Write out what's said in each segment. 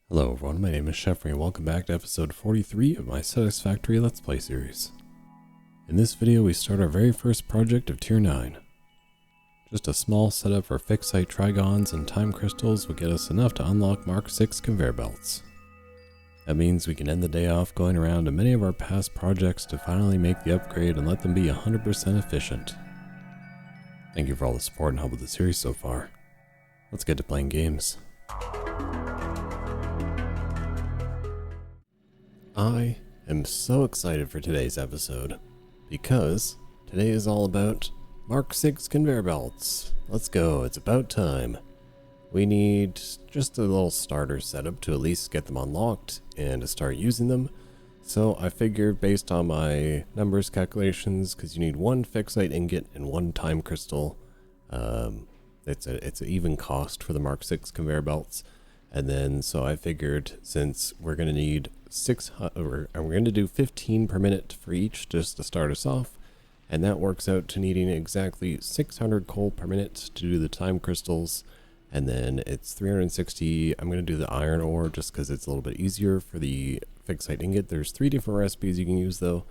Hello everyone, my name is Sheffrey and welcome back to episode 43 of my Satisfactory Let's Play series. In this video we start our very first project of Tier 9. Just a small setup for Ficsite Trigons and time crystals will get us enough to unlock Mark 6 conveyor belts. That means we can end the day off going around to many of our past projects to finally make the upgrade and let them be 100% efficient. Thank you for all the support and help with the series so far. Let's get to playing games. I am so excited for today's episode because today is all about Mark 6 conveyor belts. Let's go, it's about time. We need just a little starter setup to at least get them unlocked and to start using them. So I figured based on my numbers calculations, because you need one Fixite ingot and one time crystal, it's an even cost for the Mark 6 conveyor belts. And then so I figured since we're going to need we're going to do 15 per minute for each just to start us off, and that works out to needing exactly 600 coal per minute to do the time crystals, and then it's 360. I'm going to do the iron ore just because it's a little bit easier for the Fixite ingot. There's 3 different recipes you can use though.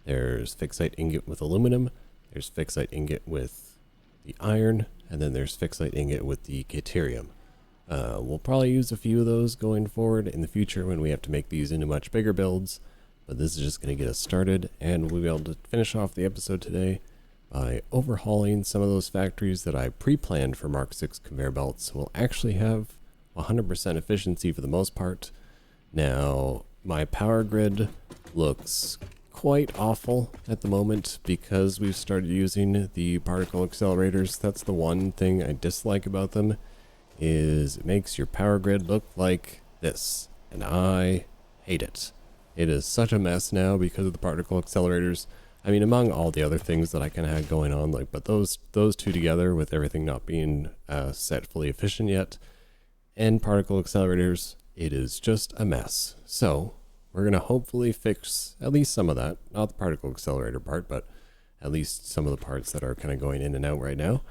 There's Fixite ingot with aluminum, there's Fixite ingot with the iron, and then there's Fixite ingot with the deuterium. We'll probably use a few of those going forward in the future when we have to make these into much bigger builds, but this is just going to get us started, and we'll be able to finish off the episode today by overhauling some of those factories that I pre-planned for Mark 6 conveyor belts. We'll actually have 100% efficiency for the most part. Now, my power grid looks quite awful at the moment because we've started using the particle accelerators. That's the one thing I dislike about them, is it makes your power grid look like this, and I hate it. It is such a mess now because of the particle accelerators. I mean, among all the other things that I kind of had going on, but those two together with everything not being set fully efficient yet, and particle accelerators, it is just a mess. So we're gonna hopefully fix at least some of that, not the particle accelerator part, but at least some of the parts that are kind of going in and out right now.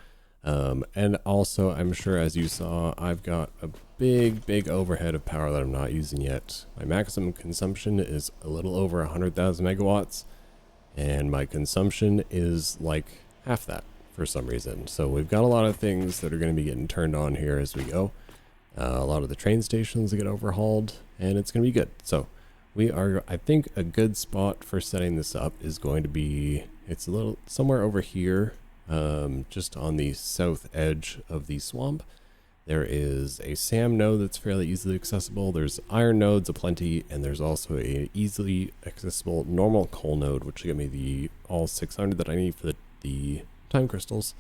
And also, I'm sure as you saw, I've got a big overhead of power that I'm not using yet. My maximum consumption is a little over 100,000 megawatts, and my consumption is like half that for some reason. So we've got a lot of things that are going to be getting turned on here as we go. A lot of the train stations get overhauled, and it's going to be good. So we are, I think, a good spot for setting this up is going to be, it's a little somewhere over here. Just on the south edge of the swamp. There is a SAM node that's fairly easily accessible. There's iron nodes aplenty, and there's also a easily accessible normal coal node, which will give me the all 600 that I need for the time crystals.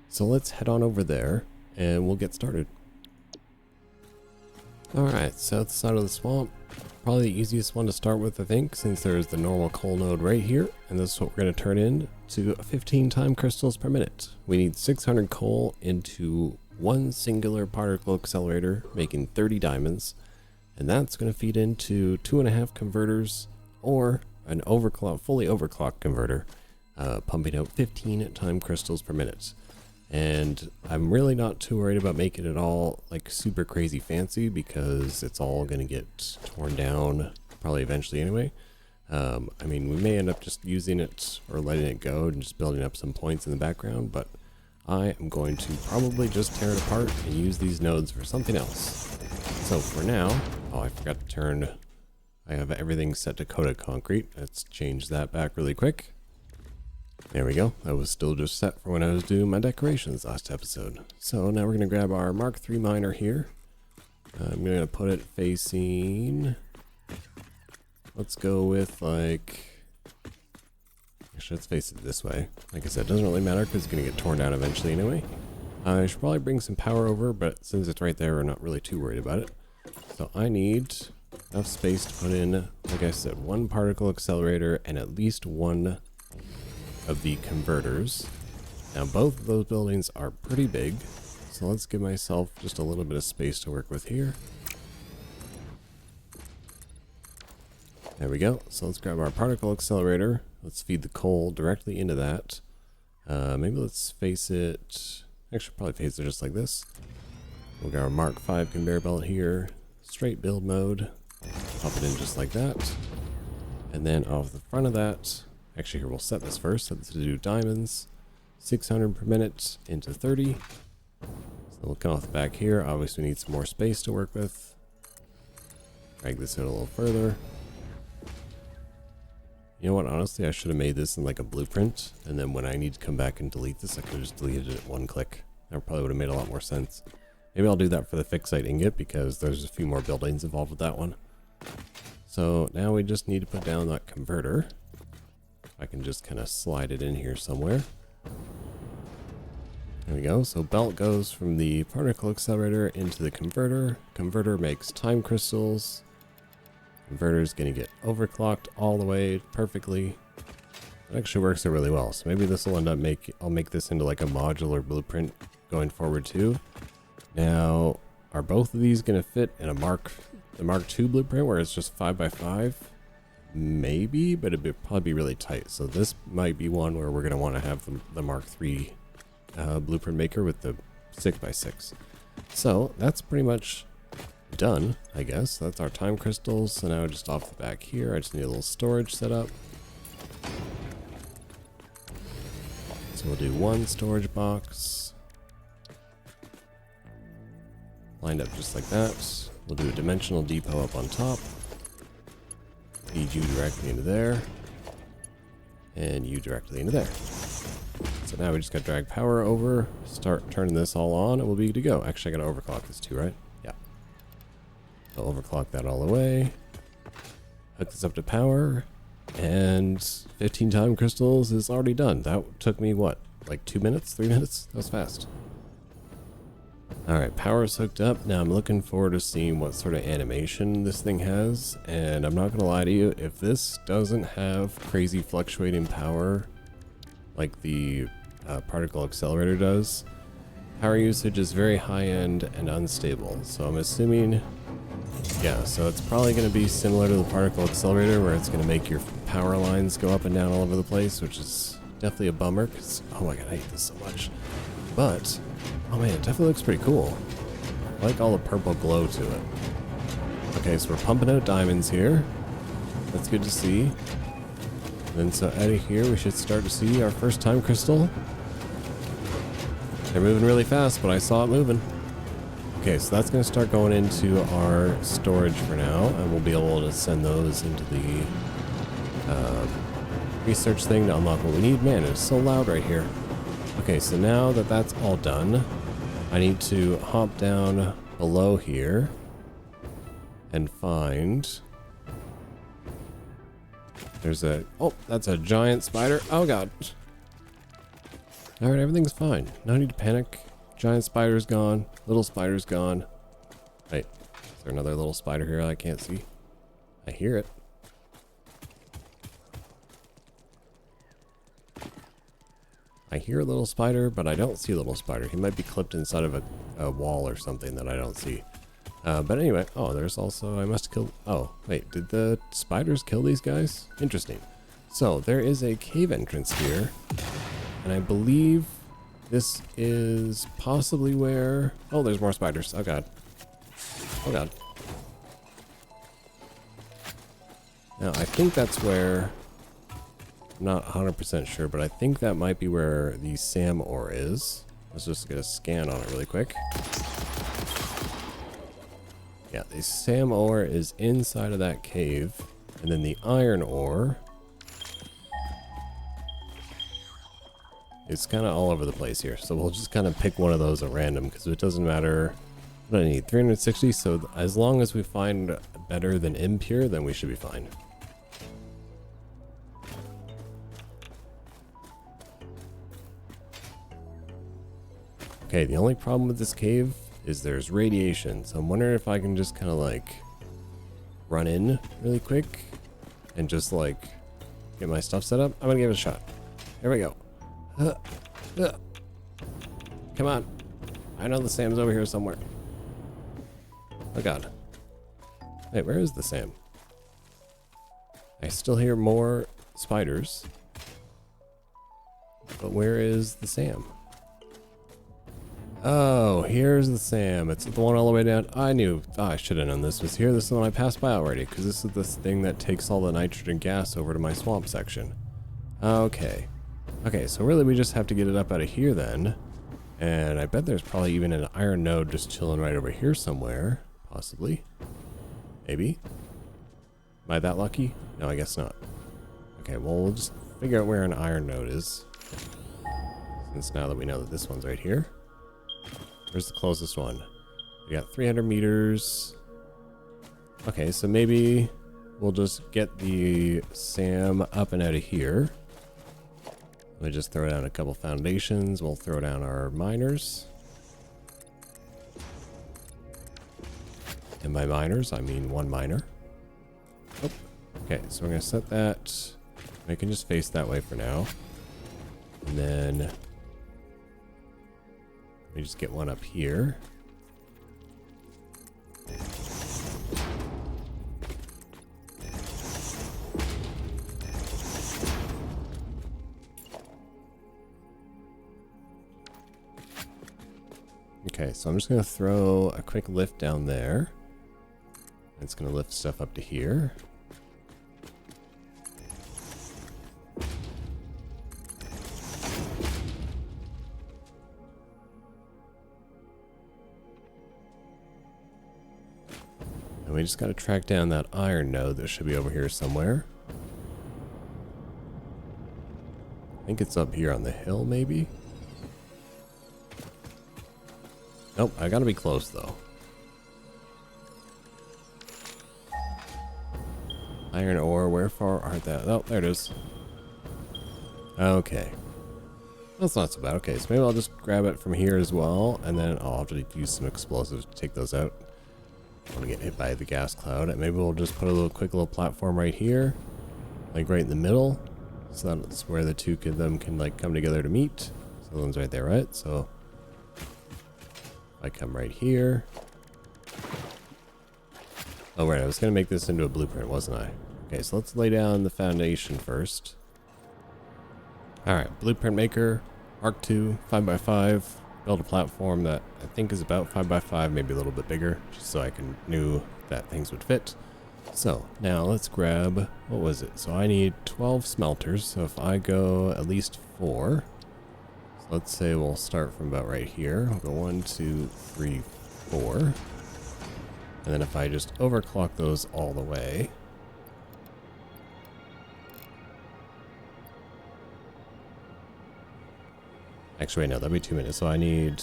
So let's head on over there and we'll get started. Alright, south side of the swamp. Probably the easiest one to start with, I think, since there's the normal coal node right here, and this is what we're going to turn into 15 time crystals per minute. We need 600 coal into one singular particle accelerator, making 30 diamonds, and that's going to feed into 2.5 converters or an fully overclocked converter, pumping out 15 time crystals per minute. And I'm really not too worried about making it all like super crazy fancy because it's all going to get torn down probably eventually anyway. I mean, we may end up just using it or letting it go and just building up some points in the background, but I am going to probably just tear it apart and use these nodes for something else. So for now, oh, I forgot to turn, I have everything set to coated concrete. Let's change that back really quick. There we go. That was still just set for when I was doing my decorations last episode. So now we're going to grab our Mark III miner here. I'm going to put it facing, let's go with like, actually let's face it this way. Like I said, it doesn't really matter because it's going to get torn down eventually anyway. I should probably bring some power over, but since it's right there, we're not really too worried about it. So I need enough space to put in, like I said, one particle accelerator and at least one of the converters. Now both of those buildings are pretty big, so let's give myself just a little bit of space to work with here. There we go. So let's grab our particle accelerator. Let's feed the coal directly into that. Maybe let's face it, actually probably face it just like this. We'll get our Mark V conveyor belt here. straight build mode. Pop it in just like that. And then off the front of that, actually here we'll set this first, set this to do diamonds. 600 per minute into 30. So we'll come off the back here. Obviously we need some more space to work with. Drag this out a little further. You know what, honestly I should have made this in like a blueprint, and then when I need to come back and delete this, I could have just deleted it at one click. That probably would have made a lot more sense. Maybe I'll do that for the Fixite ingot, because there's a few more buildings involved with that one. So now we just need to put down that converter. I can just kind of slide it in here somewhere. There we go. So belt goes from the particle accelerator into the converter. Converter makes time crystals. Converter is going to get overclocked all the way perfectly. It actually works out really well. So maybe this will end up I'll make this into like a modular blueprint going forward too. Now, are both of these going to fit in the Mark II blueprint where it's just 5x5? Maybe, but it'd probably be really tight. So this might be one where we're going to want to have the Mark III blueprint maker with the 6x6. So that's pretty much done, I guess. That's our time crystals. So now just off the back here, I just need a little storage set up. So we'll do one storage box. Lined up just like that. We'll do a dimensional depot up on top. Feed you directly into there. And you directly into there. So now we just got to drag power over, start turning this all on, and we'll be good to go. Actually, I got to overclock this too, right? Yeah. So overclock that all the way. Hook this up to power. And 15 time crystals is already done. That took me, what, like 2 minutes? 3 minutes? That was fast. Alright, power is hooked up. Now I'm looking forward to seeing what sort of animation this thing has. And I'm not going to lie to you, if this doesn't have crazy fluctuating power like the particle accelerator does, power usage is very high-end and unstable. So I'm assuming, yeah, so it's probably going to be similar to the particle accelerator where it's going to make your power lines go up and down all over the place, which is definitely a bummer because, oh my god, I hate this so much. But, oh man, it definitely looks pretty cool. I like all the purple glow to it. Okay, so we're pumping out diamonds here. That's good to see. And then so out of here we should start to see our first time crystal. They're moving really fast, but I saw it moving. Okay, so that's going to start going into our storage for now, and we'll be able to send those into the research thing to unlock what we need. Man, it's so loud right here. Okay, so now that that's all done, I need to hop down below here and find... There's a... Oh, that's a giant spider. Oh, God. Alright, everything's fine. No need to panic. Giant spider's gone. Little spider's gone. Wait, is there another little spider here I can't see? I hear it. I hear a little spider, but I don't see a little spider. He might be clipped inside of a wall or something that I don't see. But anyway, oh, there's also, I must kill, oh, wait, did the spiders kill these guys? Interesting. So, there is a cave entrance here, and I believe this is possibly where, oh, there's more spiders, oh god. Oh god. Now, I think that's where, I'm not 100% sure, but I think that might be where the SAM ore is. Let's just get a scan on it really quick. Yeah, the SAM ore is inside of that cave, and then the iron ore is kind of all over the place here. So we'll just kind of pick one of those at random because it doesn't matter. What do I need? 360, so as long as we find better than impure, then we should be fine. Okay, the only problem with this cave is there's radiation, so I'm wondering if I can just kind of like run in really quick and just like get my stuff set up. I'm gonna give it a shot. Here we go. Come on. I know the Sam's over here somewhere. Oh god. Wait, where is the Sam? I still hear more spiders. But where is the Sam? Oh, here's the SAM. It's the one all the way down. I knew. Oh, I should have known this was here. This is the one I passed by already, because this is the thing that takes all the nitrogen gas over to my swamp section. Okay. Okay, so really we just have to get it up out of here then. And I bet there's probably even an iron node just chilling right over here somewhere. Possibly. Maybe. Am I that lucky? No, I guess not. Okay, well, we'll just figure out where an iron node is. Since now that we know that this one's right here. Where's the closest one? We got 300 meters. Okay, so maybe we'll just get the SAM up and out of here. Let me just throw down a couple foundations. We'll throw down our miners. And by miners, I mean one miner. Oh, okay, so we're going to set that. I can just face that way for now. And then let me just get one up here. Okay, so I'm just going to throw a quick lift down there. It's going to lift stuff up to here. And we just got to track down that iron node that should be over here somewhere. I think it's up here on the hill, maybe? Nope, I gotta be close though. Iron ore, where far art thou? Oh, there it is. Okay. That's not so bad. Okay, so maybe I'll just grab it from here as well, and then I'll have to use some explosives to take those out. I want to get hit by the gas cloud, and maybe we'll just put a quick little platform right here, like right in the middle, so that's where the two of them can like come together to meet. So the one's right there, right? So I come right here. Oh, right, I was going to make this into a blueprint, wasn't I? Okay, so let's lay down the foundation first. Alright, blueprint maker, Mark II, 5x5. Build a platform that I think is about 5x5, maybe a little bit bigger, just so I knew that things would fit. So, now let's grab, what was it? So I need 12 smelters, so if I go at least 4... Let's say we'll start from about right here. I'll go 1, 2, 3, 4. And then if I just overclock those all the way. Actually, wait, no, that'd be 2 minutes. So I need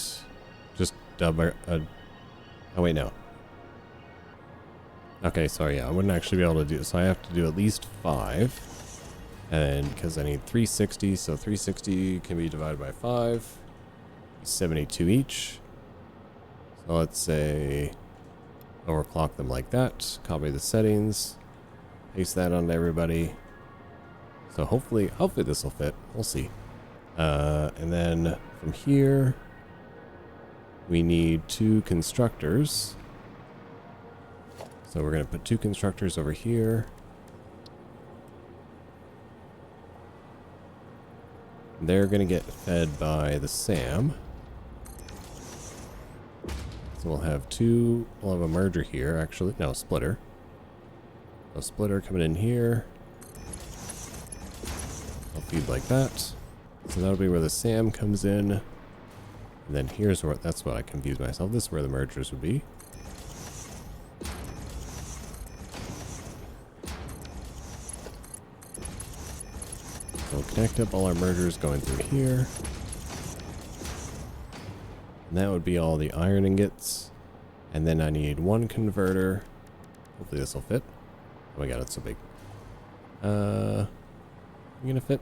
just double. Oh, wait, no. Okay, sorry, yeah, I wouldn't actually be able to do it. So I have to do at least 5. And because I need 360, so 360 can be divided by 5. 72 each. So let's say overclock them like that. Copy the settings. Paste that onto everybody. So hopefully this will fit. We'll see. And then from here, we need 2 constructors. So we're going to put 2 constructors over here. They're going to get fed by the SAM. So we'll have we'll have a merger here, actually. No, splitter. A splitter coming in here. I'll feed like that. So that'll be where the SAM comes in. And then here's where, that's what I confused myself. This is where the mergers would be. We'll connect up all our mergers going through here. And that would be all the iron ingots. And then I need 1 converter. Hopefully this will fit. Oh my god, it's so big. You gonna fit?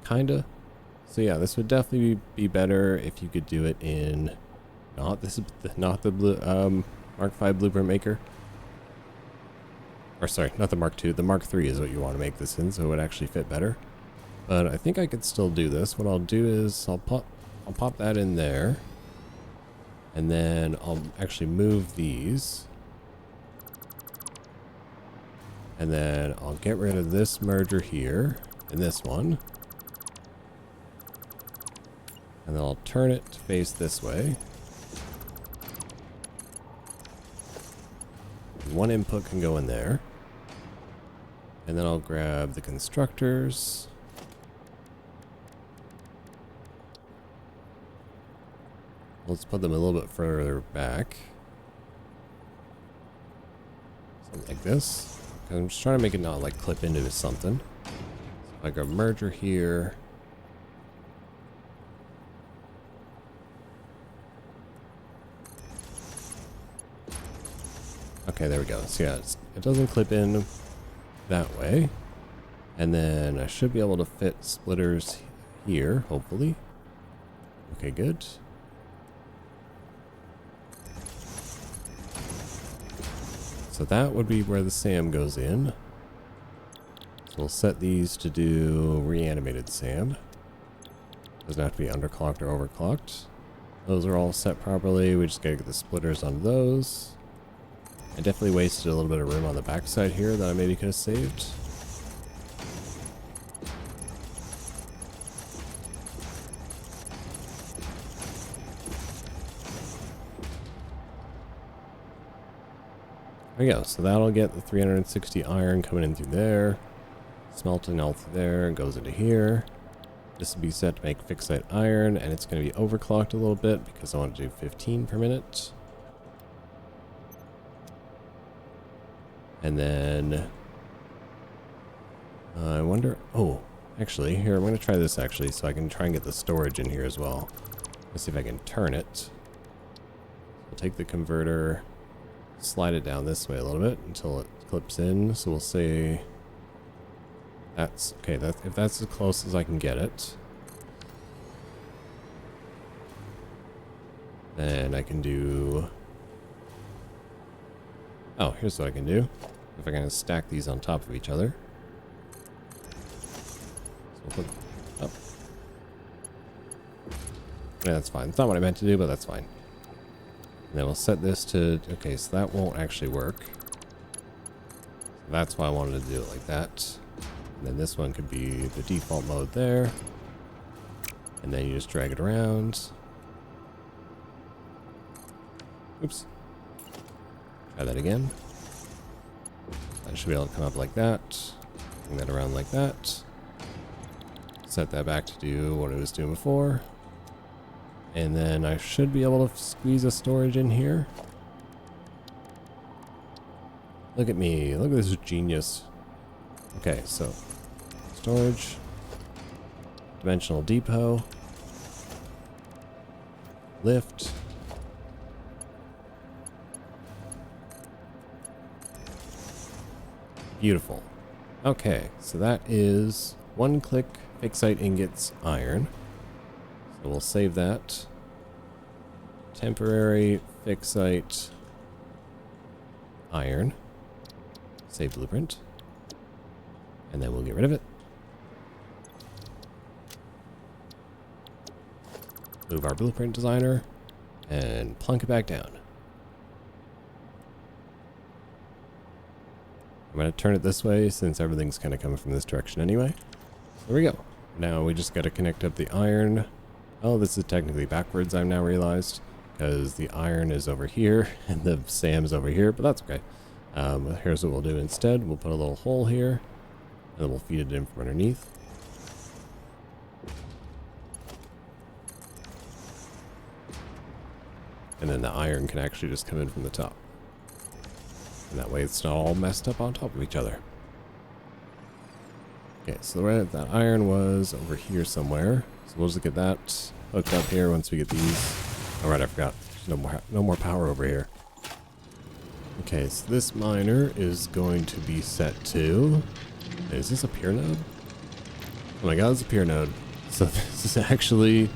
Kinda. So yeah, this would definitely be better if you could do it in not the blue Mark V blueprint maker. Or sorry, not the Mark II. The Mark III is what you want to make this in, so it would actually fit better. But I think I could still do this. What I'll do is I'll pop that in there. And then I'll actually move these. And then I'll get rid of this merger here and this one. And then I'll turn it to face this way. One input can go in there. And then I'll grab the constructors. Let's put them a little bit further back. Something like this. I'm just trying to make it not like clip into something. So if I grab merger here. Okay, there we go. So yeah, it doesn't clip in that way. And then I should be able to fit splitters here, hopefully. Okay, good. So that would be where the SAM goes in. So we'll set these to do reanimated SAM. Doesn't have to be underclocked or overclocked. Those are all set properly. We just gotta get the splitters on those. I definitely wasted a little bit of room on the backside here that I maybe could have saved. There we go. So that'll get the 360 iron coming in through there. Smelting all through there. Goes into here. This will be set to make Fixite iron, and it's going to be overclocked a little bit because I want to do 15 per minute. And then I wonder, oh, actually, here, I'm going to try this actually, so I can try and get the storage in here as well. Let's see if I can turn it. We'll take the converter, slide it down this way a little bit until it clips in. So we'll say that's, okay, if that's as close as I can get it. Then I can do, oh, here's what I can do. If I kind of stack these on top of each other. So we'll put up. Yeah, that's fine. It's not what I meant to do, but that's fine. And then we'll set this to, okay, so that won't actually work. So that's why I wanted to do it like that. And then this one could be the default mode there. And then you just drag it around. Oops. Try that again. I should be able to come up like that. Bring that around like that. Set that back to do what it was doing before. And then I should be able to squeeze a storage in here. Look at me. Look at this genius. Okay, so storage. Dimensional depot. Lift. Beautiful. Okay, so that is one click Fixite ingots iron. So we'll save that. Temporary Fixite iron. Save blueprint. And then we'll get rid of it. Move our blueprint designer and plunk it back down. I'm going to turn it this way since everything's kind of coming from this direction anyway. There we go. Now we just got to connect up the iron. Oh, this is technically backwards, I've now realized, because the iron is over here and the SAM's over here, but that's okay. Here's what we'll do instead. We'll put a little hole here and then we'll feed it in from underneath. And then the iron can actually just come in from the top. And that way it's not all messed up on top of each other. Okay, so that iron was over here somewhere. So we'll just get that hooked up here once we get these. All right, I forgot. There's no more power over here. Okay, so this miner is going to be set to... Is this a peer node? Oh my god, it's a peer node. So this is actually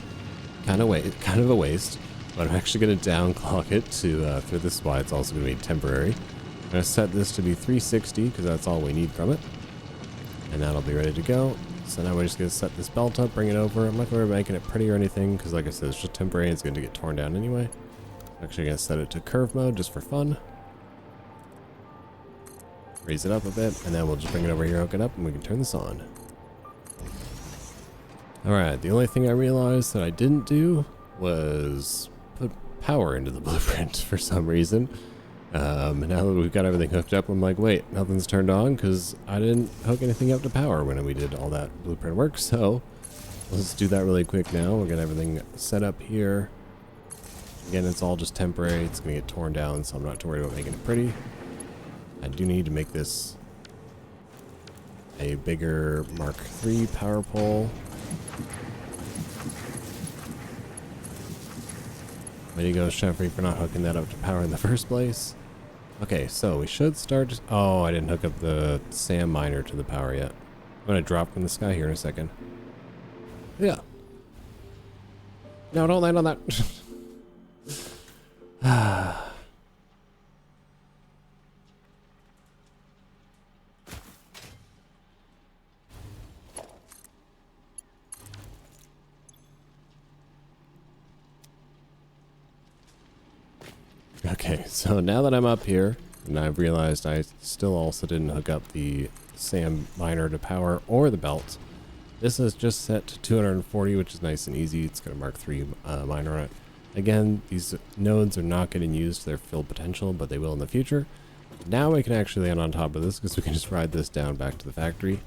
kind of a waste. But I'm actually going to downclock it to, for this is why it's also going to be temporary. I'm going to set this to be 360 because that's all we need from it. And that'll be ready to go. So now we're just going to set this belt up, bring it over. I'm not going to be making it pretty or anything because like I said, it's just temporary. It's going to get torn down anyway. I'm actually going to set it to curve mode just for fun. Raise it up a bit and then we'll just bring it over here, hook it up, and we can turn this on. Alright, the only thing I realized that I didn't do was put power into the blueprint for some reason. Now that we've got everything hooked up, I'm like, wait, nothing's turned on because I didn't hook anything up to power when we did all that blueprint work. So let's do that really quick now. We'll get everything set up here. Again, it's all just temporary. It's going to get torn down, so I'm not too worried about making it pretty. I do need to make this a bigger Mark III power pole. Way to go, Chevy, for not hooking that up to power in the first place. Okay, so we should start... Oh, I didn't hook up the sand miner to the power yet. I'm going to drop from the sky here in a second. Yeah. No, don't land on that. Okay, so now that I'm up here, and I've realized I still also didn't hook up the sand miner to power or the belt. This is just set to 240, which is nice and easy. It's got a Mark III miner on it. Again, these nodes are not getting used to their full potential, but they will in the future. Now we can actually land on top of this because we can just ride this down back to the factory.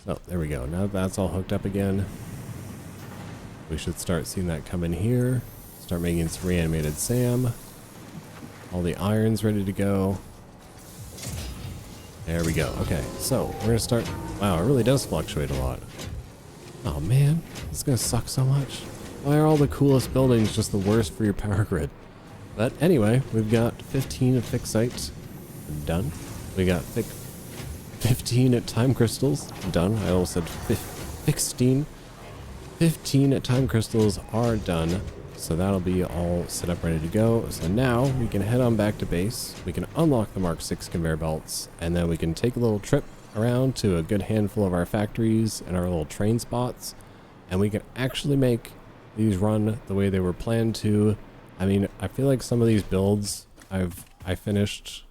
So there we go. Now that that's all hooked up again, we should start seeing that come in here. Start making some reanimated SAM. All the iron's ready to go. There we go. Okay, so we're gonna start. Wow, it really does fluctuate a lot. Oh man, this is gonna suck so much. Why are all the coolest buildings just the worst for your power grid? But anyway, we've got 15 of Fixite done. We got 15 at time crystals done. I almost said 16. 15 at time crystals are done. So that'll be all set up, ready to go. So now we can head on back to base. We can unlock the Mark VI conveyor belts, and then we can take a little trip around to a good handful of our factories and our little train spots, and we can actually make these run the way they were planned to. I mean, I feel like some of these builds I finished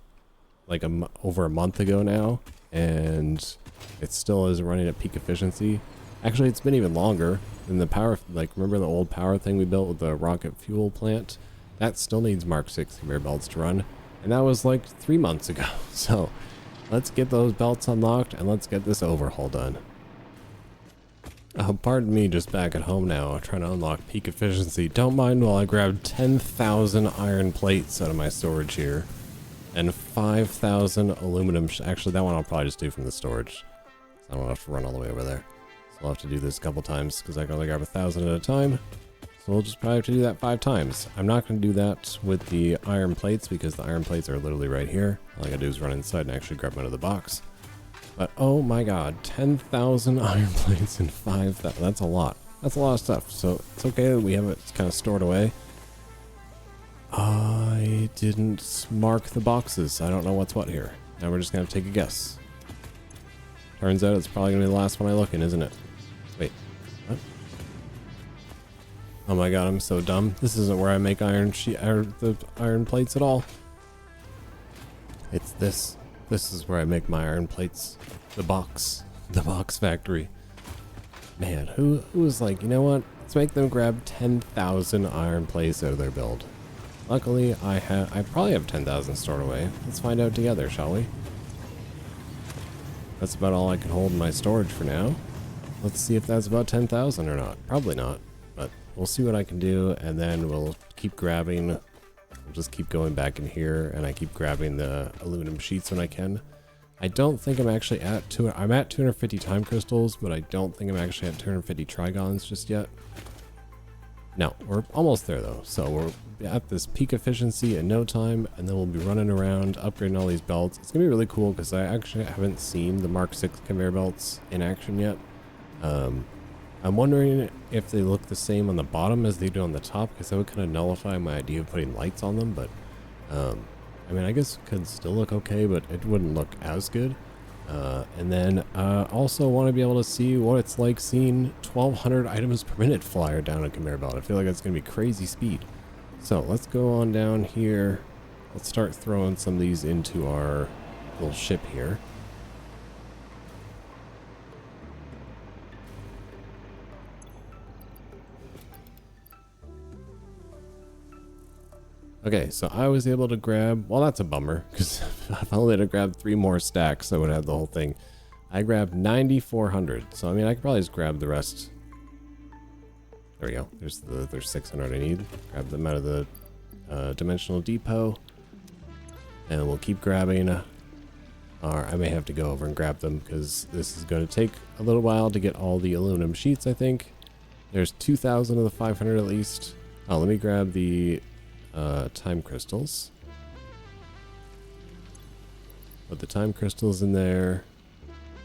like over a month ago now, and it still is running at peak efficiency. Actually, it's been even longer than the power. Like, remember the old power thing we built with the rocket fuel plant? That still needs Mark VI conveyor belts to run, and that was like 3 months ago. So let's get those belts unlocked and let's get this overhaul done. Oh, pardon me, just back at home now, trying to unlock peak efficiency. Don't mind while I grab 10,000 iron plates out of my storage here, and 5,000 aluminum. Actually, that one I'll probably just do from the storage. I don't have to run all the way over there. I'll have to do this a couple times because I can only grab 1,000 at a time. So we'll just probably have to do that 5 times. I'm not going to do that with the iron plates because the iron plates are literally right here. All I gotta do is run inside and actually grab them out of the box. But oh my god, 10,000 iron plates and 5,000. That's a lot. That's a lot of stuff. So it's okay that we have it kind of stored away. I didn't mark the boxes. I don't know what's what here. Now we're just going to take a guess. Turns out it's probably going to be the last one I look in, isn't it? Wait, what? Oh my god, I'm so dumb. This isn't where I make the iron plates at all. It's this. This is where I make my iron plates. The box factory. Man, who was like, you know what? Let's make them grab 10,000 iron plates out of their build. Luckily, I probably have 10,000 stored away. Let's find out together, shall we? That's about all I can hold in my storage for now. Let's see if that's about 10,000 or not. Probably not, but we'll see what I can do, and then we'll keep grabbing. We'll just keep going back in here, and I keep grabbing the aluminum sheets when I can. I don't think I'm actually at I'm at 250 time crystals, but I don't think I'm actually at 250 Trigons just yet. No, we're almost there though. So we're at this peak efficiency in no time, and then we'll be running around upgrading all these belts. It's gonna be really cool because I actually haven't seen the Mark VI conveyor belts in action yet. I'm wondering if they look the same on the bottom as they do on the top, because that would kind of nullify my idea of putting lights on them. But I mean, I guess it could still look okay, but it wouldn't look as good. And then also want to be able to see what it's like seeing 1,200 items per minute flyer down a conveyor belt. I feel like it's going to be crazy speed. So let's go on down here. Let's start throwing some of these into our little ship here. Okay, so I was able to grab, well, that's a bummer, because if I only had to grab 3 more stacks, I would have the whole thing. I grabbed 9,400, so I mean, I could probably just grab the rest. There we go. There's 600 I need. Grab them out of the dimensional depot, and we'll keep grabbing. Or I may have to go over and grab them, because this is going to take a little while to get all the aluminum sheets, I think. There's 2,000 of the 500 at least. Oh, let me grab the time crystals. Put the time crystals in there.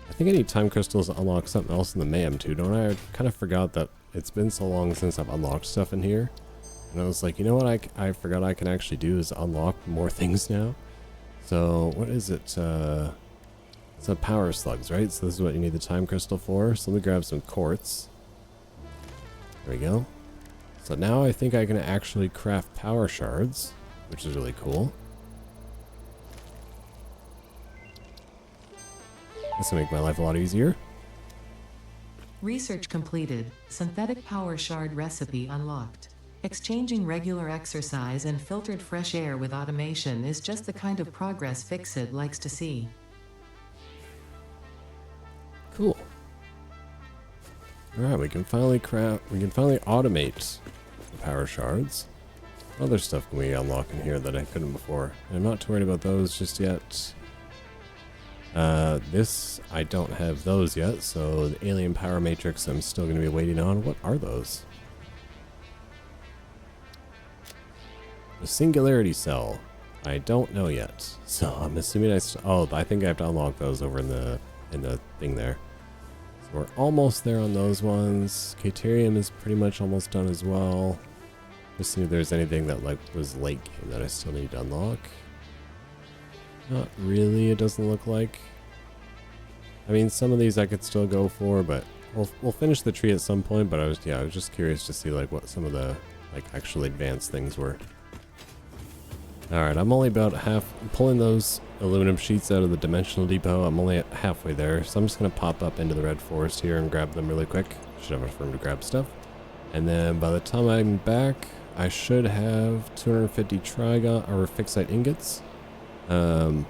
I think I need time crystals to unlock something else in the MAM too, don't I? I kind of forgot that it's been so long since I've unlocked stuff in here. And I was like, you know what I forgot I can actually do is unlock more things now. So, what is it? It's a power slugs, right? So this is what you need the time crystal for. So let me grab some quartz. There we go. So now I think I can actually craft power shards, which is really cool. This will make my life a lot easier. Research completed. Synthetic power shard recipe unlocked. Exchanging regular exercise and filtered fresh air with automation is just the kind of progress Fixite likes to see. Cool. Alright, we can finally automate the power shards. What other stuff can we unlock in here that I couldn't before? And I'm not too worried about those just yet. This, I don't have those yet, so the alien power matrix I'm still going to be waiting on. What are those? The singularity cell. I don't know yet, so I'm assuming I think I have to unlock those over in the thing there. So we're almost there on those ones. Caterium is pretty much almost done as well. Just see if there's anything that like was late game that I still need to unlock. Not really, it doesn't look like. I mean, some of these I could still go for, but we'll finish the tree at some point. But I was just curious to see like what some of the like actually advanced things were. All right, I'm only about pulling those aluminum sheets out of the dimensional depot. I'm only halfway there, so I'm just gonna pop up into the red forest here and grab them really quick. Should have enough room to grab stuff, and then by the time I'm back, I should have 250 Trigon or Fixite ingots. I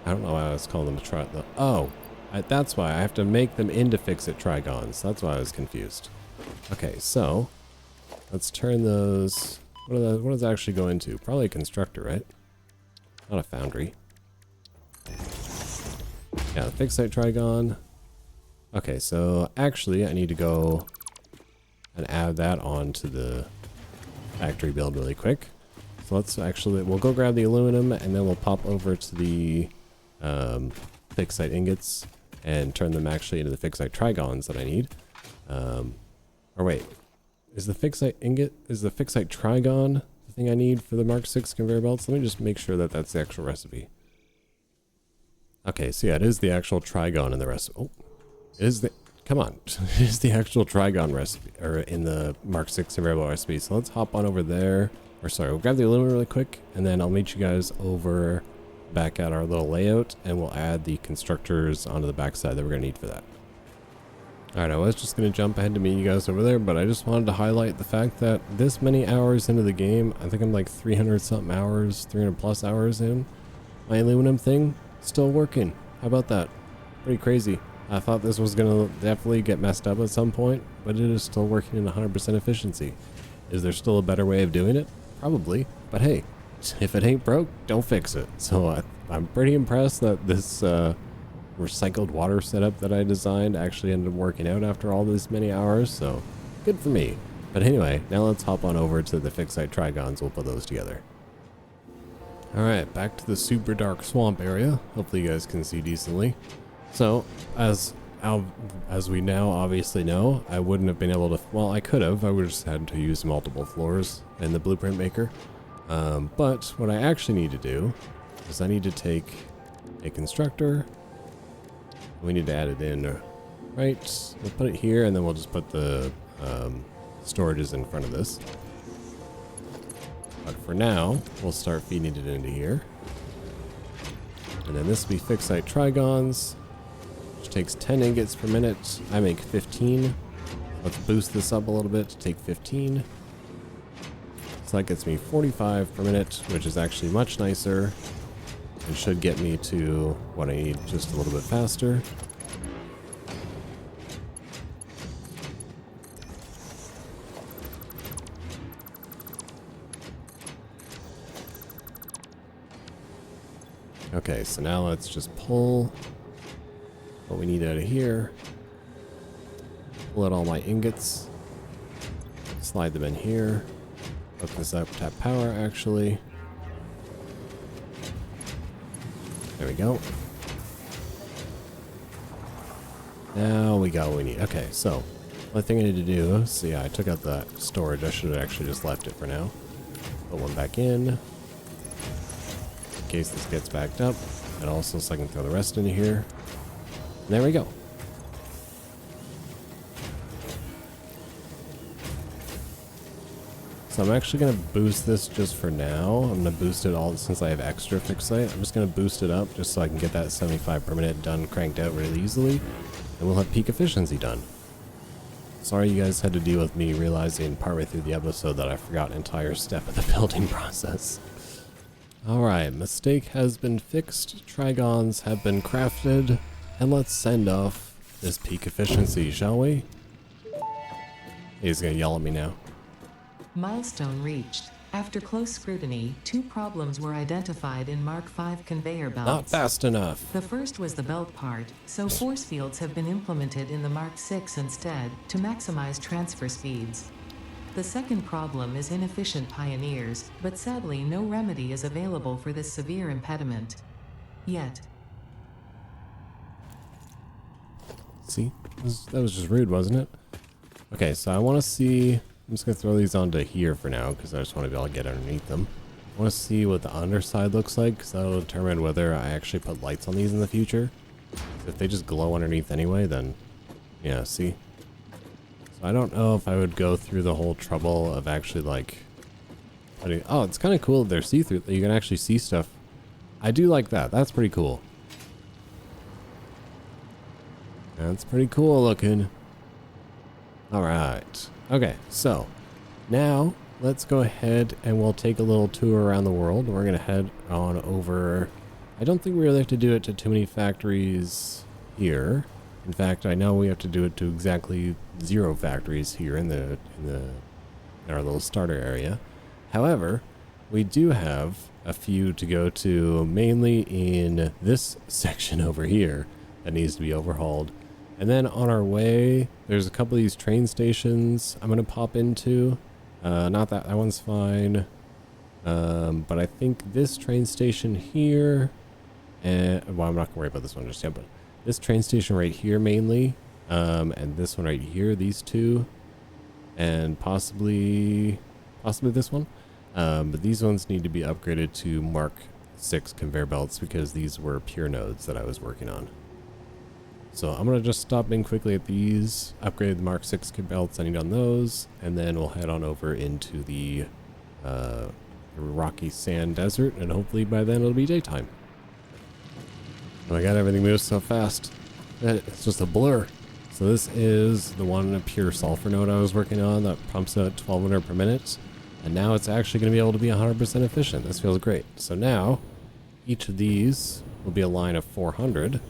don't know why I was calling them that's why I have to make them into Fixite Trigons. That's why I was confused. Okay, so let's turn those. What does that actually go into? Probably a constructor, right? Not a foundry. Yeah, the Fixite Trigon. Okay, so actually I need to go and add that onto the factory build really quick. So we'll go grab the aluminum and then we'll pop over to the Fixite ingots and turn them actually into the Fixite Trigons that I need. Or wait, is the Fixite Trigon the thing I need for the Mark 6 conveyor belts? Let me just make sure that that's the actual recipe. Okay, so yeah, it is the actual Trigon in the recipe. Oh, it is come on. It is the actual Trigon recipe, or in the Mark 6 conveyor belt recipe. So let's hop on over there. Or sorry, we'll grab the aluminum really quick, and then I'll meet you guys over back at our little layout, and we'll add the constructors onto the backside that we're going to need for that. Alright, I was just going to jump ahead to meet you guys over there, but I just wanted to highlight the fact that this many hours into the game, I think I'm like 300 something hours, 300 plus hours in, my aluminum thing still working. How about that? Pretty crazy. I thought this was going to definitely get messed up at some point, but it is still working in 100% efficiency. Is there still a better way of doing it? Probably, but hey, if it ain't broke, don't fix it. So I'm pretty impressed that this recycled water setup that I designed actually ended up working out after all this many hours, so good for me. But anyway, now let's hop on over to the Fixite Trigons. We'll put those together. Alright, back to the super dark swamp area. Hopefully you guys can see decently. So, as we now obviously know, I wouldn't have been able to, well, I could have. I would have just had to use multiple floors in the blueprint maker. But what I actually need to do is I need to take a constructor. We need to add it in, right? We'll put it here, and then we'll just put the storages in front of this. But for now, we'll start feeding it into here. And then this will be Fixite Trigons, which takes 10 ingots per minute. I make 15. Let's boost this up a little bit to take 15. So that gets me 45 per minute, which is actually much nicer. And should get me to what I need just a little bit faster. Okay, so now let's just pull what we need out of here. Pull out all my ingots. Slide them in here. Hook this up, tap power actually. There we go. Now we got what we need. Okay, so one thing I need to do, so yeah, I took out the storage. I should have actually just left it for now. Put one back in case this gets backed up. And also so I can throw the rest into here. And there we go. So I'm actually going to boost this just for now. I'm going to boost it all since I have extra Fixite. I'm just going to boost it up just so I can get that 75 per minute done, cranked out really easily. And we'll have peak efficiency done. Sorry you guys had to deal with me realizing partway through the episode that I forgot an entire step of the building process. Alright, mistake has been fixed, Trigons have been crafted, and let's send off this peak efficiency, shall we? He's gonna yell at me now. Milestone reached. After close scrutiny, 2 problems were identified in Mark V conveyor belts. Not fast enough. The first was the belt part, so force fields have been implemented in the Mark VI instead, to maximize transfer speeds. The second problem is inefficient pioneers, but sadly no remedy is available for this severe impediment. Yet. See? That was just rude, wasn't it? Okay, so I want to see... I'm just going to throw these onto here for now, because I just want to be able to get underneath them. I want to see what the underside looks like, because that'll determine whether I actually put lights on these in the future. If they just glow underneath anyway, then... yeah, see? So I don't know if I would go through the whole trouble of actually, like... putting... oh, it's kind of cool that they're see-through. You can actually see stuff. I do like that. That's pretty cool. That's pretty cool looking. Alright. Okay, so now let's go ahead and we'll take a little tour around the world. We're going to head on over. I don't think we really have to do it to too many factories here. In fact, I know we have to do it to exactly 0 factories here in our little starter area. However, we do have a few to go to, mainly in this section over here that needs to be overhauled. And then on our way, there's a couple of these train stations I'm going to pop into. Not that one's fine. But I think this train station here, and well, I'm not going to worry about this one just yet, but this train station right here mainly, and this one right here, these two, and possibly this one. But these ones need to be upgraded to Mark VI conveyor belts because these were pure nodes that I was working on. So I'm going to just stop in quickly at these, upgrade the Mark VI belts I need on those, and then we'll head on over into the rocky sand desert, and hopefully by then it'll be daytime. Oh my god, everything moves so fast. It's just a blur. So this is the one pure sulfur node I was working on that pumps out 1200 per minute, and now it's actually going to be able to be 100% efficient. This feels great. So now, each of these will be a line of 400.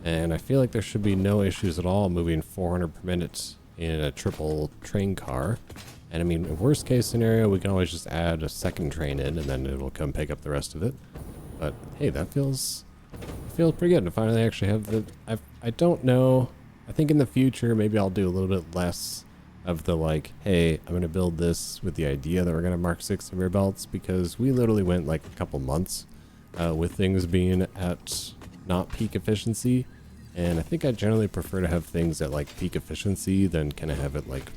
And I feel like there should be no issues at all moving 400 per minute in a triple train car. And I mean, in worst case scenario, we can always just add a second train in and then it'll come pick up the rest of it. But hey, that feels pretty good to finally actually have the... I don't know. I think in the future, maybe I'll do a little bit less of the like, hey, I'm going to build this with the idea that we're going to Mark VI conveyor belts, because we literally went like a couple months with things being at not peak efficiency, and I think I generally prefer to have things at like peak efficiency than kind of have it like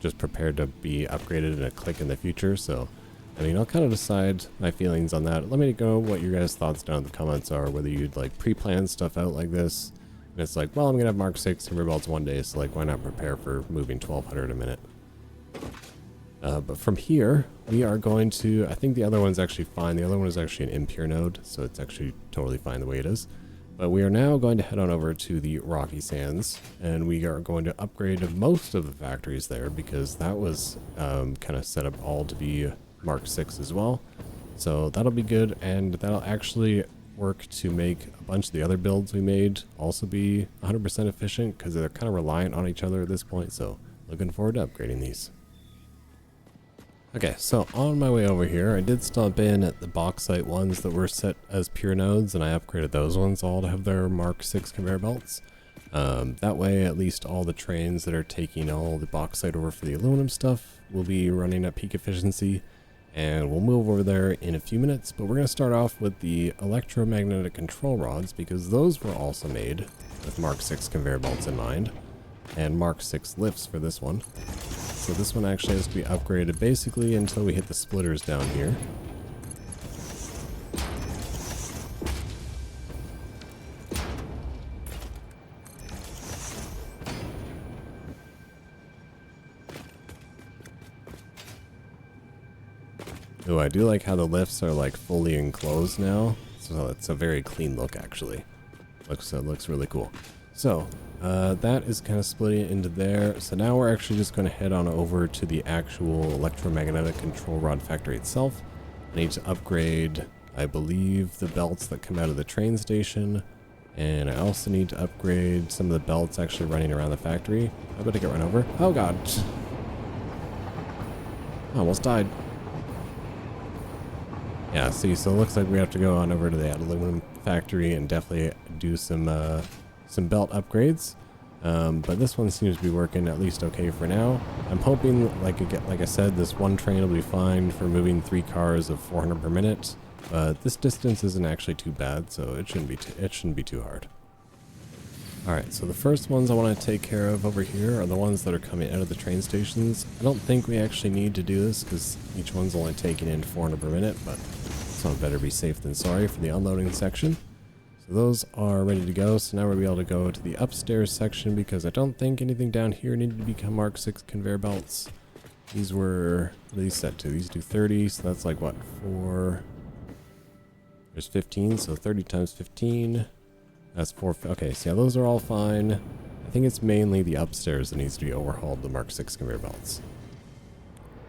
just prepared to be upgraded in a click in the future. So I mean, I'll kind of decide my feelings on that. Let me know what your guys' thoughts down in the comments are, whether you'd like pre-plan stuff out like this and it's like, well, I'm gonna have Mark VI conveyor belts one day, so like why not prepare for moving 1200 a minute. But from here, we are going to, I think the other one's actually fine. The other one is actually an impure node, so it's actually totally fine the way it is. But we are now going to head on over to the Rocky Sands, and we are going to upgrade most of the factories there, because that was kind of set up all to be Mark 6 as well. So that'll be good, and that'll actually work to make a bunch of the other builds we made also be 100% efficient, because they're kind of reliant on each other at this point. So looking forward to upgrading these. Okay, so on my way over here, I did stop in at the bauxite ones that were set as pure nodes, and I upgraded those ones all to have their Mark 6 conveyor belts. That way, at least all the trains that are taking all the bauxite over for the aluminum stuff will be running at peak efficiency, and we'll move over there in a few minutes. But we're going to start off with the electromagnetic control rods, because those were also made with Mark 6 conveyor belts in mind, and Mark 6 lifts for this one. So this one actually has to be upgraded basically until we hit the splitters down here. Oh, I do like how the lifts are like fully enclosed now. So it's a very clean look actually. Looks really cool. So that is kind of splitting it into there. So now we're actually just going to head on over to the actual electromagnetic control rod factory itself. I need to upgrade, I believe, the belts that come out of the train station. And I also need to upgrade some of the belts actually running around the factory. I better get run over. Oh god. I almost died. Yeah, see, so it looks like we have to go on over to the aluminum factory and definitely do some belt upgrades. But this one seems to be working at least okay for now. I'm hoping, like I said, this one train will be fine for moving 3 cars of 400 per minute. But this distance isn't actually too bad, so it shouldn't be too hard. Alright, so the first ones I want to take care of over here are the ones that are coming out of the train stations. I don't think we actually need to do this because each one's only taking in 400 per minute, but so better be safe than sorry for the unloading section. So those are ready to go, so now we'll be able to go to the upstairs section because I don't think anything down here needed to become Mark 6 conveyor belts. These were, what are these set to? These do 30, so that's like what, 4... There's 15, so 30 times 15... That's 4. Okay, so yeah, those are all fine. I think it's mainly the upstairs that needs to be overhauled, the Mark 6 conveyor belts.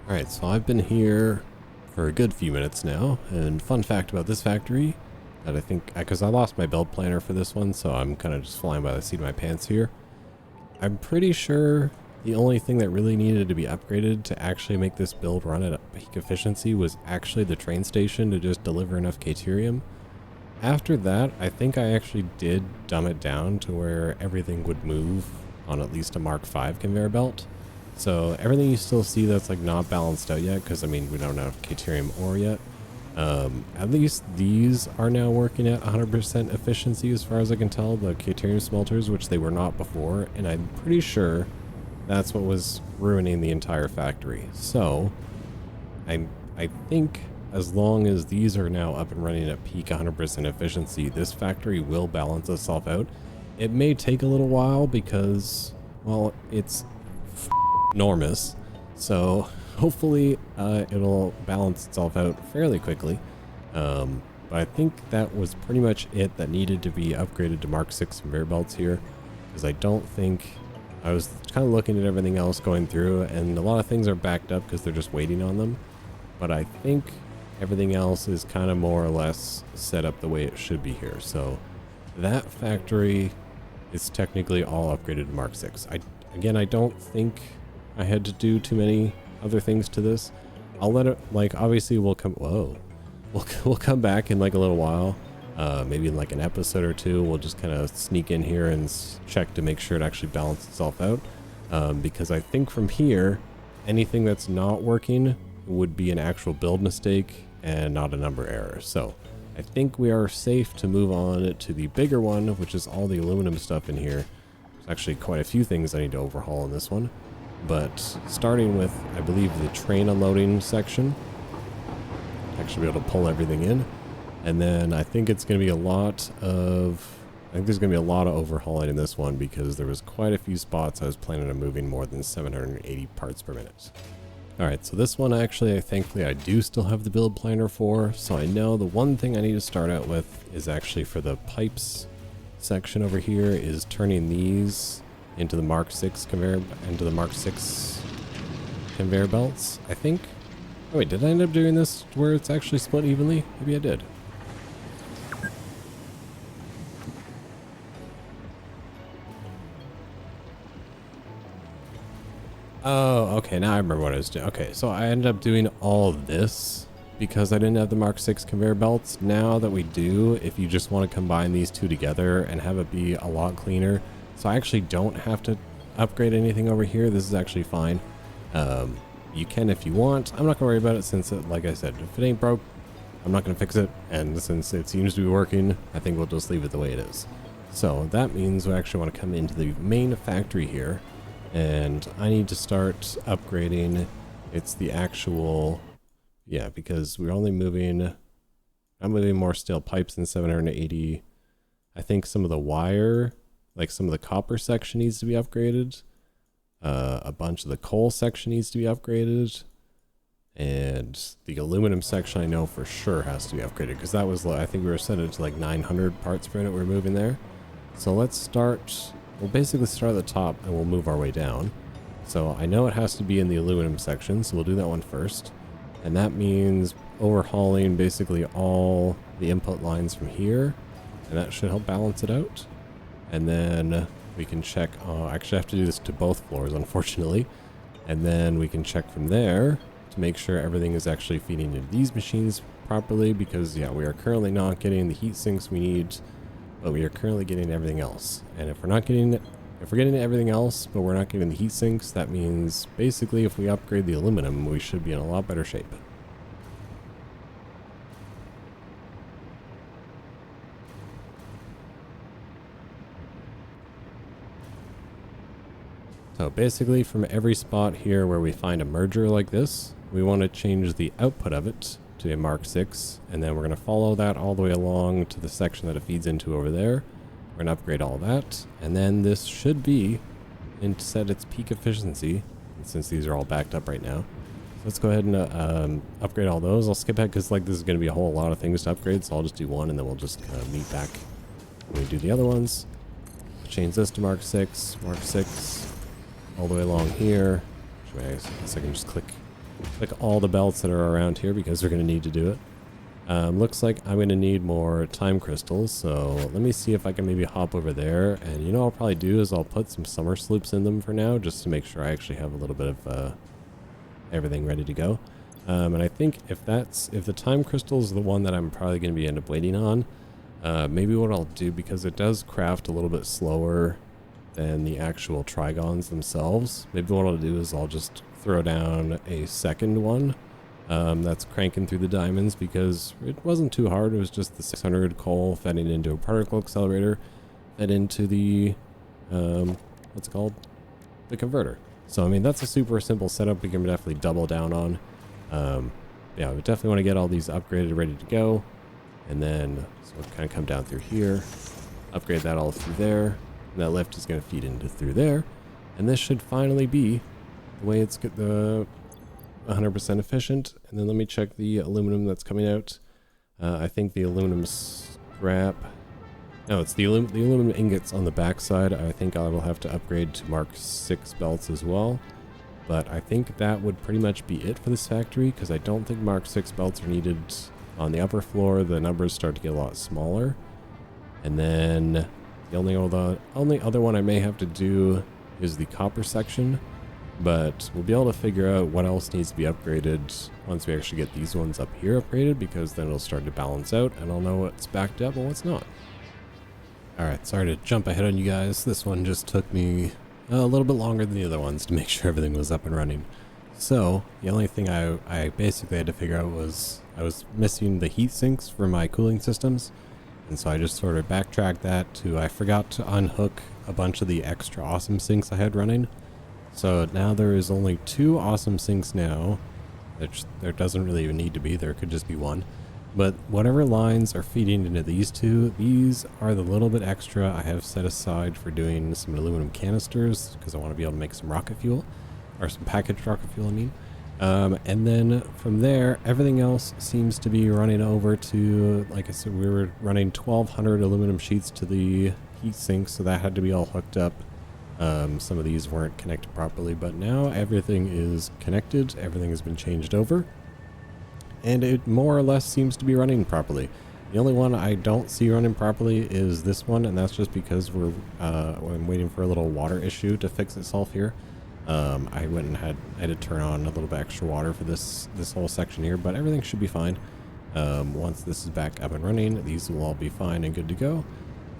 Alright, so I've been here for a good few minutes now, and fun fact about this factory, that I think, because I lost my build planner for this one, so I'm kind of just flying by the seat of my pants here. I'm pretty sure the only thing that really needed to be upgraded to actually make this build run at peak efficiency was actually the train station to just deliver enough caterium. After that, I think I actually did dumb it down to where everything would move on at least a Mark 5 conveyor belt. So everything you still see that's like not balanced out yet, because I mean we don't have caterium ore yet. At least these are now working at 100% efficiency as far as I can tell, the caterium smelters, which they were not before, and I'm pretty sure that's what was ruining the entire factory. So I think as long as these are now up and running at peak 100% efficiency, this factory will balance itself out. It may take a little while because, well, it's enormous. So hopefully it'll balance itself out fairly quickly. But I think that was pretty much it that needed to be upgraded to Mark 6 conveyor belts here. Because I don't think, I was kind of looking at everything else going through, and a lot of things are backed up because they're just waiting on them. But I think everything else is kind of more or less set up the way it should be here. So that factory is technically all upgraded to Mark 6. I don't think I had to do too many other things to this. I'll let it, like, obviously we'll come back in like a little while. Maybe in like an episode or two, we'll just kind of sneak in here and check to make sure it actually balances itself out. Because I think from here, anything that's not working would be an actual build mistake and not a number error. So I think we are safe to move on to the bigger one, which is all the aluminum stuff in here. There's actually quite a few things I need to overhaul in this one, but starting with, I believe, the train unloading section. Actually be able to pull everything in, and then I think it's going to be a lot of, I think there's going to be a lot of overhauling in this one because there was quite a few spots I was planning on moving more than 780 parts per minute. Alright, so this one actually, thankfully I do still have the build planner for, so I know the one thing I need to start out with is actually for the pipes section over here is turning these into the Mark 6 conveyor belts, I think. Oh wait, did I end up doing this to where it's actually split evenly? Maybe I did. Oh, okay, now I remember what I was doing. Okay, so I ended up doing all of this because I didn't have the Mark 6 conveyor belts. Now that we do, if you just want to combine these two together and have it be a lot cleaner, so I actually don't have to upgrade anything over here. This is actually fine. You can if you want. I'm not gonna worry about it since, like I said, if it ain't broke, I'm not gonna fix it. And since it seems to be working, I think we'll just leave it the way it is. So that means we actually want to come into the main factory here, and I need to start upgrading. It's the actual, yeah, because we're only moving, I'm moving more steel pipes than 780. I think some of the wire, like some of the copper section needs to be upgraded. A bunch of the coal section needs to be upgraded. And the aluminum section I know for sure has to be upgraded because that was, I think we were set it to like 900 parts per minute we're moving there. So let's start, we'll basically start at the top and we'll move our way down. So I know it has to be in the aluminum section, so we'll do that one first. And that means overhauling basically all the input lines from here, and that should help balance it out. And then we can check, actually I have to do this to both floors unfortunately. And then we can check from there to make sure everything is actually feeding into these machines properly, because yeah, we are currently not getting the heat sinks we need, but we are currently getting everything else. And if we're not getting, if we're getting everything else, but we're not getting the heat sinks, that means basically if we upgrade the aluminum, we should be in a lot better shape. So basically from every spot here where we find a merger like this, we want to change the output of it to a Mark 6, and then we're going to follow that all the way along to the section that it feeds into over there. We're going to upgrade all that, and then this should be set its peak efficiency, since these are all backed up right now. So let's go ahead and upgrade all those. I'll skip ahead because like this is going to be a whole lot of things to upgrade, so I'll just do one and then we'll just kind of meet back when we do the other ones. Change this to Mark 6, Mark 6. All the way along here. I guess I can just click all the belts that are around here because we're going to need to do it. Looks like I'm going to need more time crystals, so let me see if I can maybe hop over there. And you know what I'll probably do is I'll put some summer sloops in them for now, just to make sure I actually have a little bit of everything ready to go. And I think if the time crystal is the one that I'm probably going to end up waiting on, maybe what I'll do, because it does craft a little bit slower than the actual Trigons themselves, maybe what I'll do is I'll just throw down a second one that's cranking through the diamonds, because it wasn't too hard. It was just the 600 coal fed into a particle accelerator, fed into the what's it called, the converter. So I mean, that's a super simple setup we can definitely double down on. Yeah, we definitely want to get all these upgraded, ready to go, and then so we'll kind of come down through here, upgrade that all through there. And that lift is going to feed into through there, and this should finally be the way it's get the 100% efficient. And then let me check the aluminum that's coming out. I think the aluminum scrap, no, it's the aluminum ingots on the back side. I think I will have to upgrade to Mark 6 belts as well, but I think that would pretty much be it for this factory, because I don't think Mark 6 belts are needed on the upper floor. The numbers start to get a lot smaller. And then the only other one I may have to do is the copper section, but we'll be able to figure out what else needs to be upgraded once we actually get these ones up here upgraded, because then it'll start to balance out and I'll know what's backed up and what's not. Alright, sorry to jump ahead on you guys. This one just took me a little bit longer than the other ones to make sure everything was up and running. So the only thing I basically had to figure out was I was missing the heat sinks for my cooling systems. And so I just sort of backtracked that to, I forgot to unhook a bunch of the extra awesome sinks I had running. So now there is only 2 awesome sinks now, which there doesn't really even need to be, there could just be one. But whatever lines are feeding into these 2, these are the little bit extra I have set aside for doing some aluminum canisters, because I want to be able to make some rocket fuel, or some packaged rocket fuel I mean. And then from there, everything else seems to be running over to, like I said, we were running 1200 aluminum sheets to the heat sink, so that had to be all hooked up. Some of these weren't connected properly, but now everything is connected. Everything has been changed over. and it more or less seems to be running properly. The only one I don't see running properly is this one, and that's just because I'm waiting for a little water issue to fix itself here. I went and had to turn on a little bit extra water for this whole section here, but everything should be fine. Once this is back up and running, these will all be fine and good to go.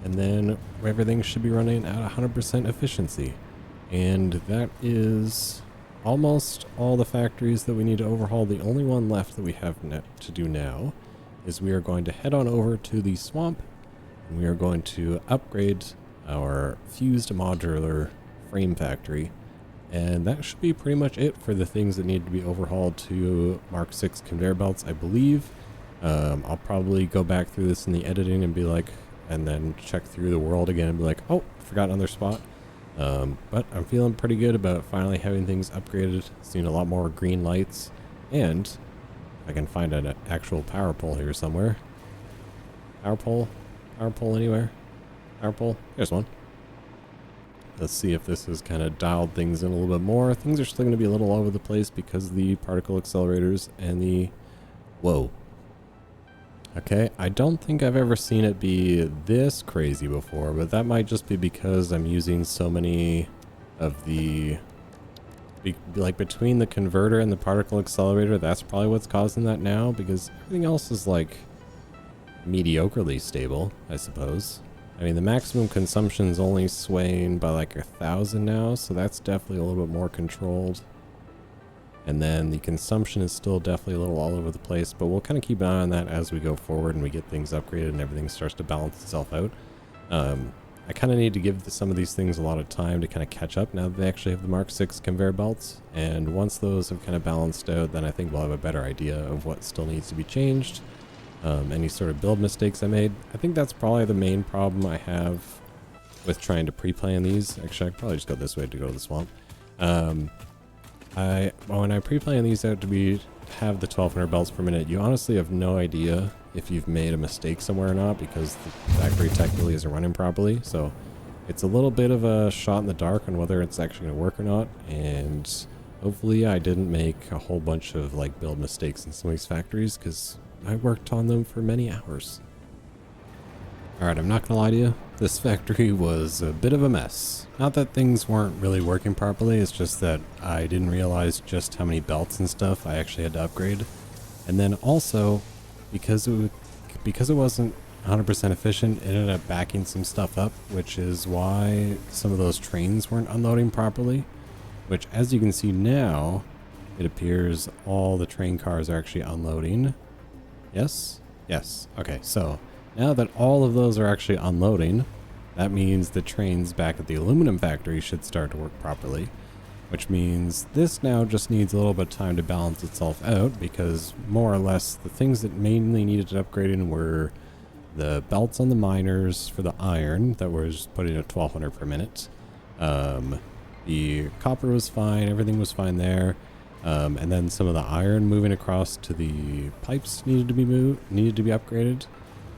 And then everything should be running at 100% efficiency. And that is almost all the factories that we need to overhaul. The only one left that we have to do now is we are going to head on over to the swamp, and we are going to upgrade our fused modular frame factory. And that should be pretty much it for the things that need to be overhauled to Mark 6 conveyor belts, I believe. I'll probably go back through this in the editing and be like, and then check through the world again and be like, oh, forgot another spot. But I'm feeling pretty good about finally having things upgraded, seeing a lot more green lights, and I can find an actual power pole here somewhere. Power pole anywhere? Power pole? There's one. Let's see if this has kind of dialed things in a little bit more. Things are still going to be a little all over the place because of the particle accelerators and the... Whoa. Okay, I don't think I've ever seen it be this crazy before, but that might just be because I'm using so many of the... like between the converter and the particle accelerator, that's probably what's causing that now, because everything else is like mediocrely stable, I suppose. I mean, the maximum consumption is only swaying by like 1,000 now, so that's definitely a little bit more controlled. And then the consumption is still definitely a little all over the place, but we'll kind of keep an eye on that as we go forward and we get things upgraded and everything starts to balance itself out. I kind of need to give some of these things a lot of time to kind of catch up now that they actually have the Mark 6 conveyor belts. And once those have kind of balanced out, then I think we'll have a better idea of what still needs to be changed. Any sort of build mistakes I made. I think that's probably the main problem I have with trying to pre-plan these. Actually, I could probably just go this way to go to the swamp. When I pre-plan these out to have the 1200 belts per minute, you honestly have no idea if you've made a mistake somewhere or not, because the factory technically isn't running properly. So it's a little bit of a shot in the dark on whether it's actually going to work or not. And hopefully I didn't make a whole bunch of like build mistakes in some of these factories, because I worked on them for many hours. Alright, I'm not gonna lie to you, this factory was a bit of a mess. Not that things weren't really working properly, it's just that I didn't realize just how many belts and stuff I actually had to upgrade. And then also, because it wasn't 100% efficient, it ended up backing some stuff up, which is why some of those trains weren't unloading properly. Which, as you can see now, it appears all the train cars are actually unloading. Yes? Yes. Okay, so now that all of those are actually unloading, that means the trains back at the aluminum factory should start to work properly, which means this now just needs a little bit of time to balance itself out, because more or less the things that mainly needed upgrading were the belts on the miners for the iron that was putting at 1200 per minute. The copper was fine, everything was fine there. And then some of the iron moving across to the pipes needed to be upgraded.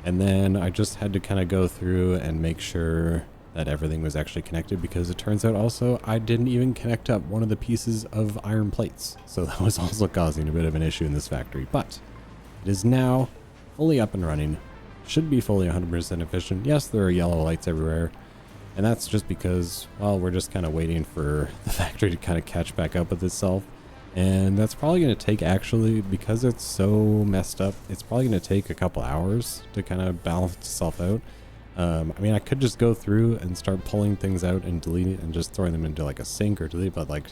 And then I just had to kind of go through and make sure that everything was actually connected, because it turns out also I didn't even connect up one of the pieces of iron plates. So that was also causing a bit of an issue in this factory, but it is now fully up and running. Should be fully 100% efficient. Yes, there are yellow lights everywhere. And that's just because, well, we're just kind of waiting for the factory to kind of catch back up with itself. And that's probably going to take, actually, because it's so messed up, it's probably going to take a couple hours to kind of balance itself out. I mean, I could just go through and start pulling things out and deleting and just throwing them into like a sink or delete, but like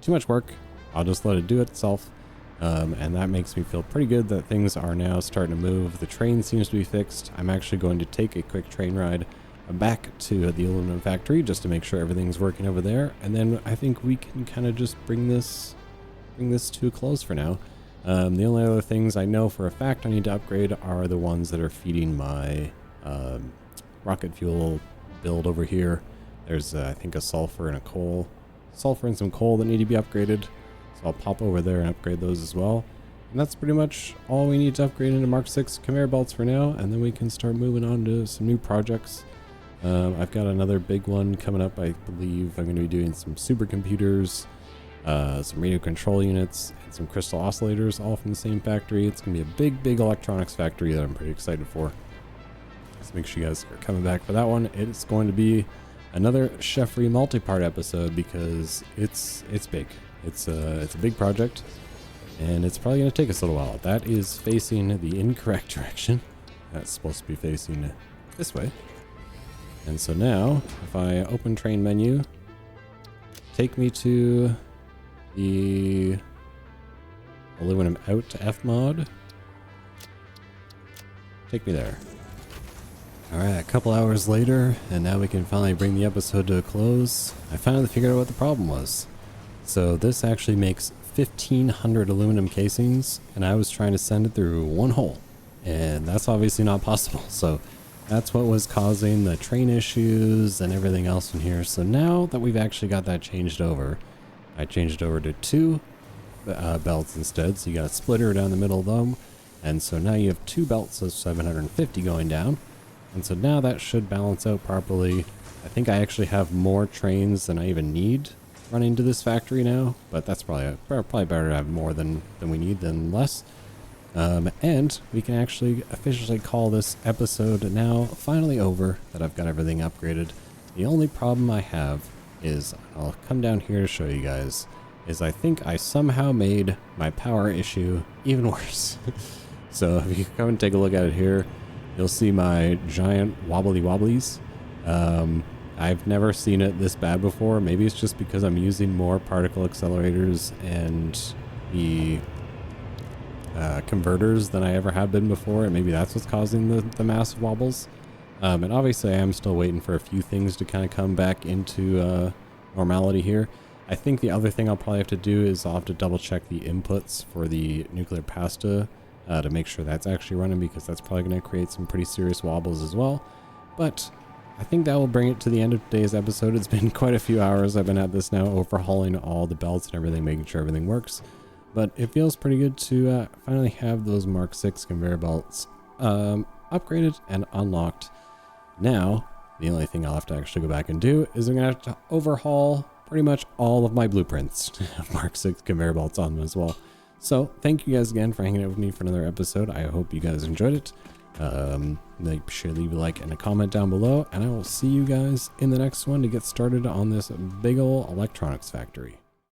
too much work. I'll just let it do it itself. And that makes me feel pretty good that things are now starting to move. The train seems to be fixed. I'm actually going to take a quick train ride back to the aluminum factory just to make sure everything's working over there. And then I think we can kind of just bring this to a close for now. The only other things I know for a fact I need to upgrade are the ones that are feeding my rocket fuel build over here. There's I think a sulfur and some coal that need to be upgraded. So I'll pop over there and upgrade those as well. And that's pretty much all we need to upgrade into Mark 6 conveyor belts for now, and then we can start moving on to some new projects. I've got another big one coming up. I believe I'm going to be doing some supercomputers some radio control units, and some crystal oscillators, all from the same factory. It's going to be a big electronics factory that I'm pretty excited for. So make sure you guys are coming back for that one. It's going to be another chef-free multi-part episode because it's big. It's a big project, and it's probably going to take us a little while. That is facing the incorrect direction. That's supposed to be facing this way. And so now, if I open train menu, take me to the aluminum out to F mod. Take me there. Alright, a couple hours later, and now we can finally bring the episode to a close. I finally figured out what the problem was. So this actually makes 1,500 aluminum casings, and I was trying to send it through one hole. And that's obviously not possible. So that's what was causing the train issues and everything else in here. So now that we've actually got that changed over, I changed it over to 2 belts instead. So you got a splitter down the middle of them. And so now you have 2 belts of 750 going down. And so now that should balance out properly. I think I actually have more trains than I even need running to this factory now, but that's probably better to have more than we need than less. And we can actually officially call this episode now finally over, that I've got everything upgraded. The only problem I have is, I'll come down here to show you guys, is I think I somehow made my power issue even worse. So if you come and take a look at it here, you'll see my giant wobbly wobblies. I've never seen it this bad before. Maybe it's just because I'm using more particle accelerators and the converters than I ever have been before, and maybe that's what's causing the massive wobbles. And obviously I am still waiting for a few things to kind of come back into normality here. I think the other thing I'll probably have to do is I'll have to double check the inputs for the nuclear pasta to make sure that's actually running, because that's probably going to create some pretty serious wobbles as well. But I think that will bring it to the end of today's episode. It's been quite a few hours I've been at this now, overhauling all the belts and everything, making sure everything works. But it feels pretty good to finally have those Mark 6 conveyor belts upgraded and unlocked. Now, the only thing I'll have to actually go back and do is I'm going to have to overhaul pretty much all of my blueprints to have Mark 6 conveyor belts on them as well. So thank you guys again for hanging out with me for another episode. I hope you guys enjoyed it. Make sure to leave a like and a comment down below, and I will see you guys in the next one to get started on this big ol' electronics factory.